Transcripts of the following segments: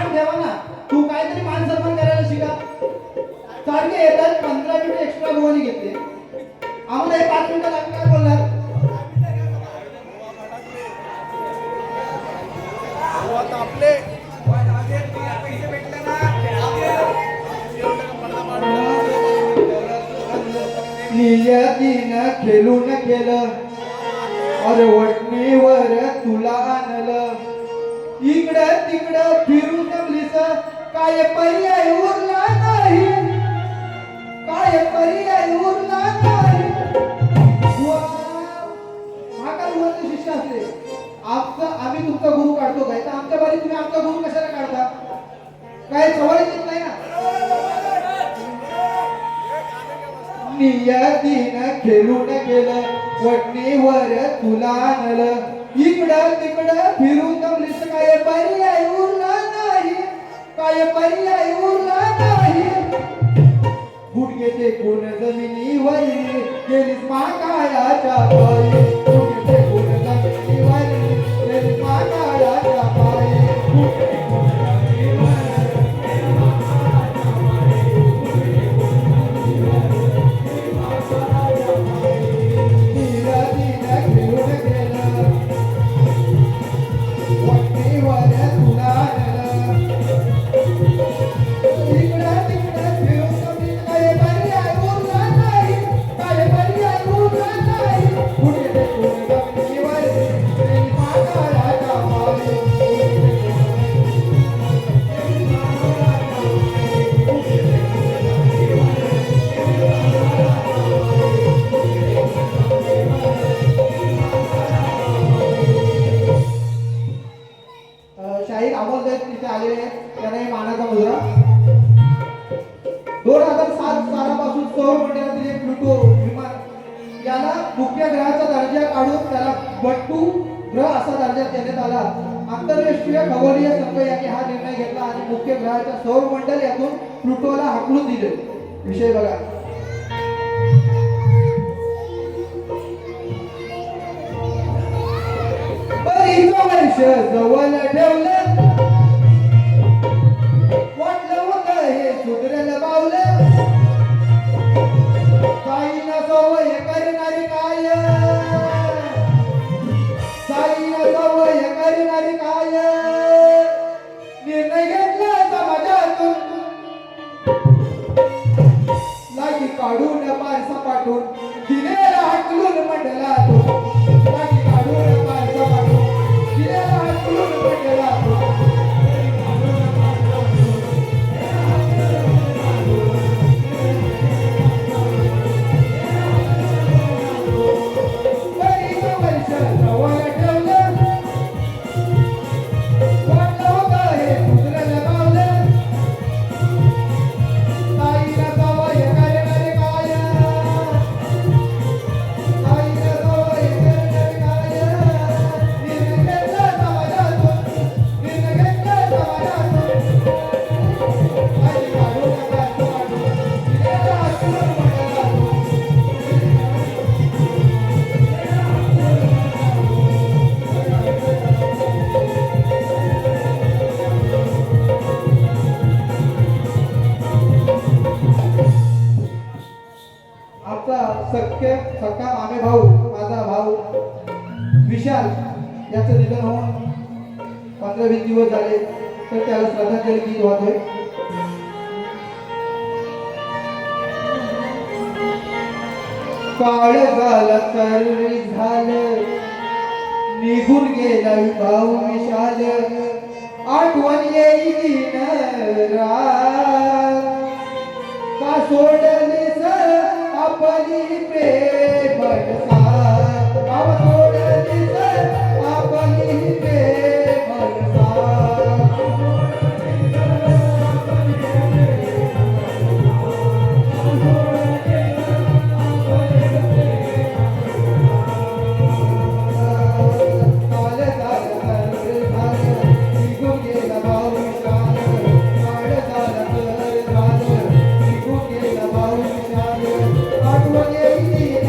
मान ठेवा ना. तू काहीतरी मान सन्मान करायला शिका. सारखे येतात 15 मिनिट एक्स्ट्रा गोवानी घेतले. आम्हाला हे 5 मिनिटात आम्ही काय बोलणार. आपले नियतीनं खेळून केलं अरे वटणीवर तुला आणलं. इकडं तिकडं फिरून जमलीस काय पर्याय उरला नाही. काय पर्याय उरला नाही. हा काय वरचे शिष्य असले. आम्ही तुमचा गुरु काढतो काय तर आमच्या बारी तुम्ही आमचा गुरु कशाला काढता. काय सवालच येत नाही ना. नियतीनं खेळून केलं वटणीवर तुला आणलं. इकडं तिकडं फिरून जमलीस काय पर्याय उरला नाही. काय पर्याय उरला नाही. गुडघे टेकून जमिनीवर गेलीस माकाळाच्या पायी. गुडघे टेकून जमिनीवर गेलीस माकाळाच्या पायी. शाहीर अमोलदेव तिथे आलेले आहेत. त्यांना हे मानाचा मुजरा. 2007 सालापासून सौर मंडळातील एक प्लुटो विमान याला मुख्य ग्रहाचा दर्जा काढून त्याला बट्टू ग्रह असा दर्जा देण्यात आला. आंतरराष्ट्रीय खगोलीय संघ याने हा निर्णय घेतला आणि मुख्य ग्रहाच्या सौर मंडळ यातून प्लुटोला हाकलून दिले. विषय बघा. बरीच वर्ष जवळ ठेवलं वाटलं होतं हे सुधरेल बावलं. साईनं सवय करणारी काय. साईनं सवय करणारी काय. निर्णय घेतला समाजातून लागी काढून पारसा पाठवून दिलेला हाकलून मंडलातून. लागी काढून पारसा पाठवून दिलेला हाकलून मंडलातून. सख्खा मामे भाऊ माझा भाऊ विशाल याचं निधन होऊन 15-20 दिवस झाले. तर त्याला श्रद्धांजली गीत वाहतोय. काळ झालं तरी झालं निघून गेला भाऊ विशाल. आठवण येईन रात का सोडलीस आपली प्रेमळ साथ. गाव सोडलीस आपली प्रेमळ साथ. आठवण येईन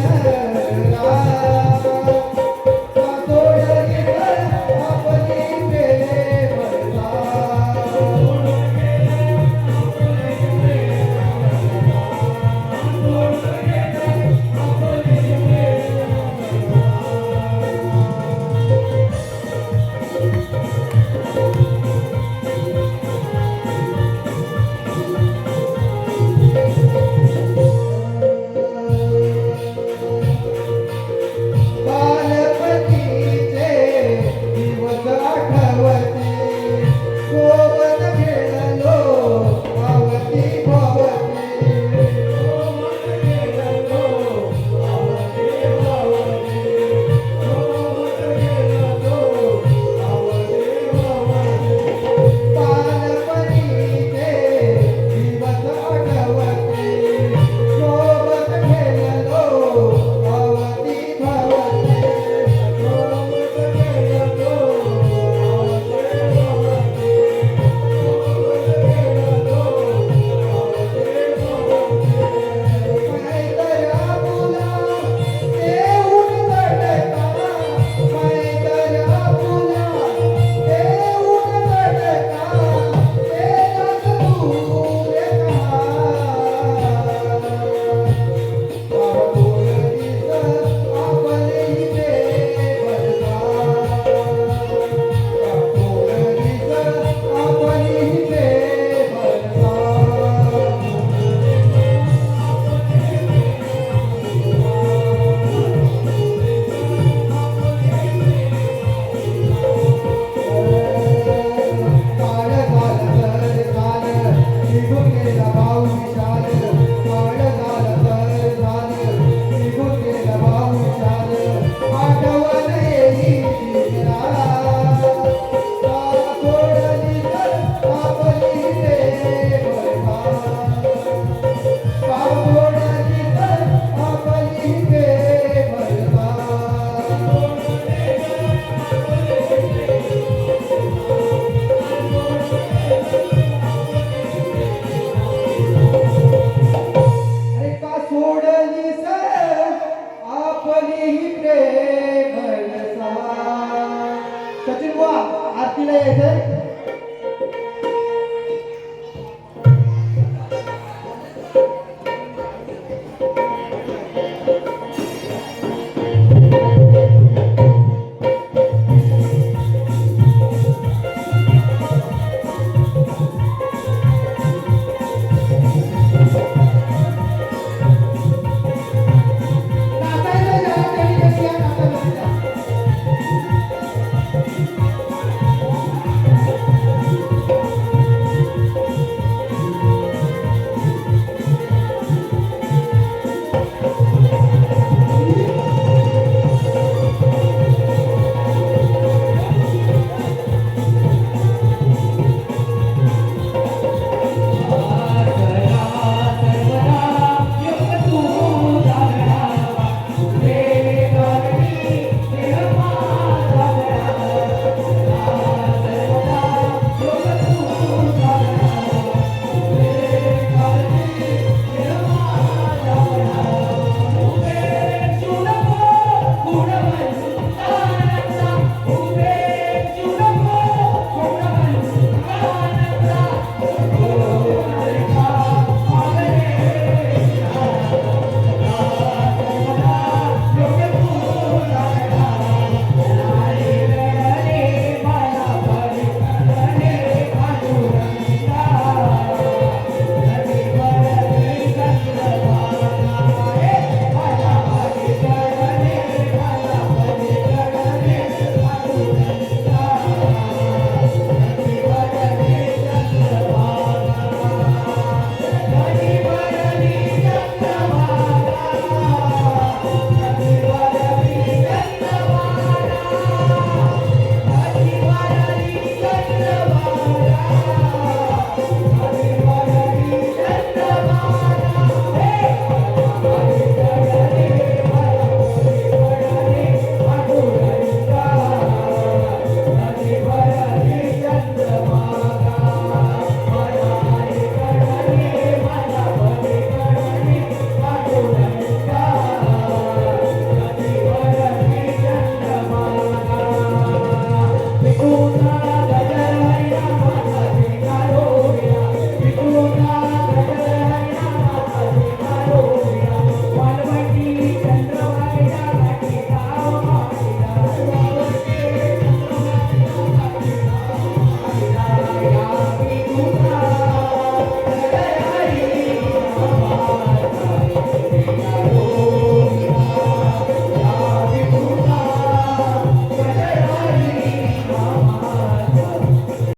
तुझा